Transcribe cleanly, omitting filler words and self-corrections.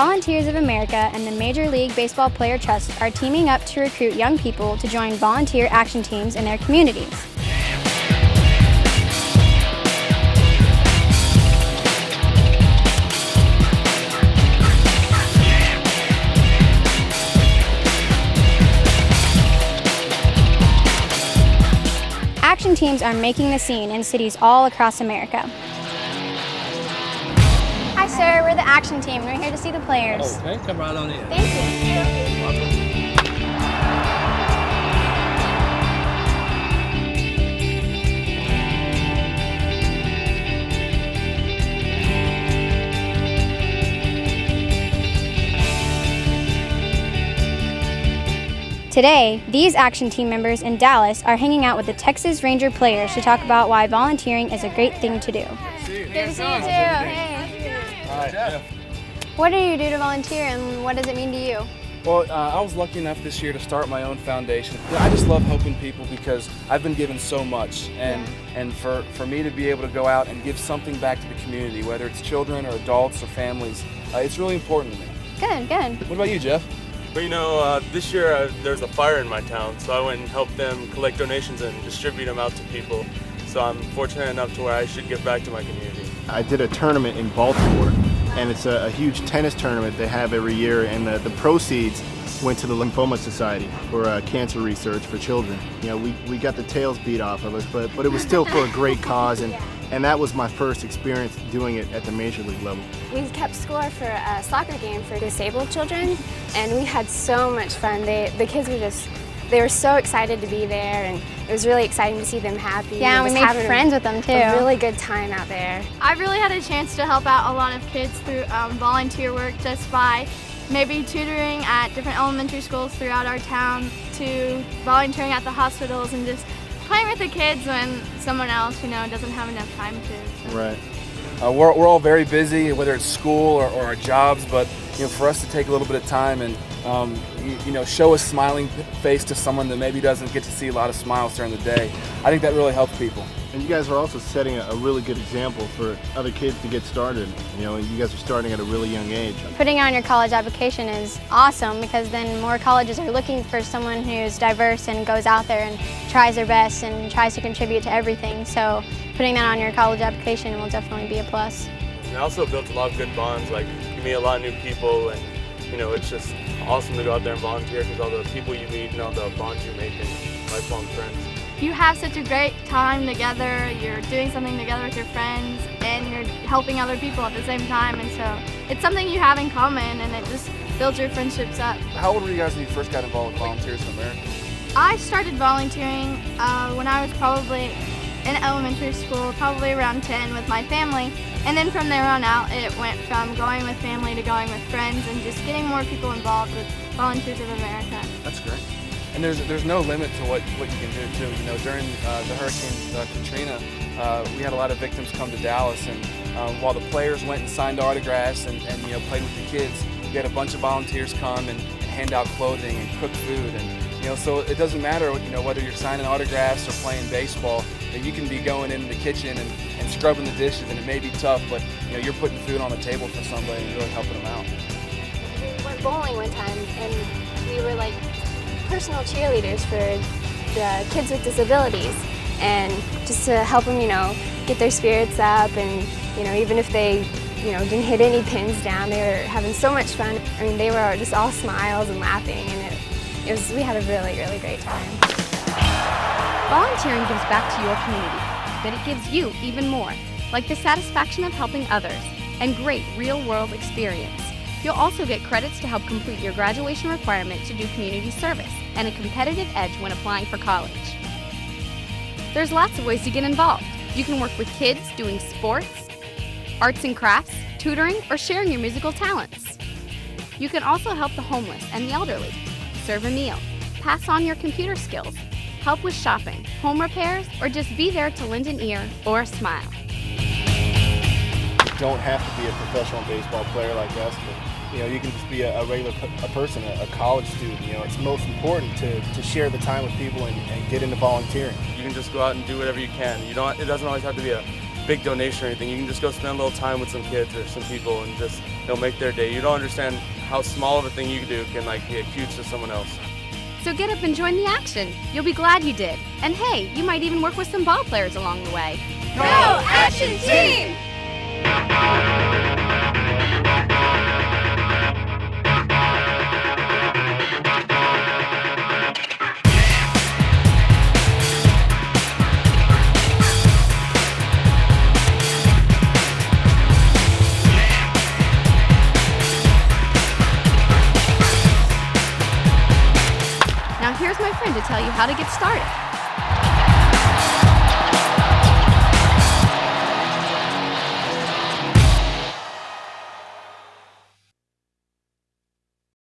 Volunteers of America and the Major League Baseball Player Trust are teaming up to recruit young people to join volunteer action teams in their communities. Action teams are making the scene in cities all across America. Hi sir, we're the action team. We're here to see the players. Okay, come right on in. Thank you. Today, these action team members in Dallas are hanging out with the Texas Ranger players to talk about why volunteering is a great thing to do. Good to see you too. Hey. Hi, Jeff. What do you do to volunteer and what does it mean to you? Well, I was lucky enough this year to start my own foundation. I just love helping people because I've been given so much, and for me to be able to go out and give something back to the community, whether it's children or adults or families, it's really important to me. Good, good. What about you, Jeff? But you know, this year there's a fire in my town, so I went and helped them collect donations and distribute them out to people. So I'm fortunate enough to where I should give back to my community. I did a tournament in Baltimore, and it's a huge tennis tournament they have every year, and the proceeds went to the Lymphoma Society for cancer research for children. You know, we got the tails beat off of us, but it was still for a great cause, and that was my first experience doing it at the major league level. We kept score for a soccer game for disabled children, and we had so much fun. The kids were so excited to be there, and it was really exciting to see them happy. Yeah, we made friends with them too. A really good time out there. I've really had a chance to help out a lot of kids through volunteer work, just by maybe tutoring at different elementary schools throughout our town, to volunteering at the hospitals, and just playing with the kids when someone else, doesn't have enough time to. So. Right. We're all very busy, whether it's school or our jobs, but for us to take a little bit of time and show a smiling face to someone that maybe doesn't get to see a lot of smiles during the day, I think that really helps people. And you guys are also setting a really good example for other kids to get started. You guys are starting at a really young age. Putting on your college application is awesome because then more colleges are looking for someone who's diverse and goes out there and tries their best and tries to contribute to everything. So putting that on your college application will definitely be a plus. And I also built a lot of good bonds, like you meet a lot of new people, and it's just awesome to go out there and volunteer because all the people you meet and all the bonds you make and lifelong friends. You have such a great time together, you're doing something together with your friends, and you're helping other people at the same time, and so it's something you have in common, and it just builds your friendships up. How old were you guys when you first got involved with Volunteers of America? I started volunteering when I was probably in elementary school, probably around 10 with my family, and then from there on out it went from going with family to going with friends and just getting more people involved with Volunteers of America. That's great. And there's no limit to what you can do too. During the Hurricane Katrina, we had a lot of victims come to Dallas, and while the players went and signed autographs and played with the kids, we had a bunch of volunteers come and hand out clothing and cook food, and so it doesn't matter whether you're signing autographs or playing baseball, that you can be going in the kitchen and scrubbing the dishes, and it may be tough, but you're putting food on the table for somebody and really helping them out. We went bowling one time, and we were like personal cheerleaders for the kids with disabilities, and just to help them, get their spirits up, and even if they, didn't hit any pins down, they were having so much fun. I mean, they were just all smiles and laughing, and we had a really, really great time. Volunteering gives back to your community, but it gives you even more, like the satisfaction of helping others and great real-world experience. You'll also get credits to help complete your graduation requirement to do community service and a competitive edge when applying for college. There's lots of ways to get involved. You can work with kids doing sports, arts and crafts, tutoring, or sharing your musical talents. You can also help the homeless and the elderly, serve a meal, pass on your computer skills, help with shopping, home repairs, or just be there to lend an ear or a smile. You don't have to be a professional baseball player like us, but you can just be a regular person, a college student. It's most important to share the time with people and get into volunteering. You can just go out and do whatever you can. It doesn't always have to be a big donation or anything. You can just go spend a little time with some kids or some people and just make their day. You don't understand how small of a thing you do can like be huge to someone else. So get up and join the action. You'll be glad you did. And hey, you might even work with some ball players along the way. Go Action Team! Now here's my friend to tell you how to get started.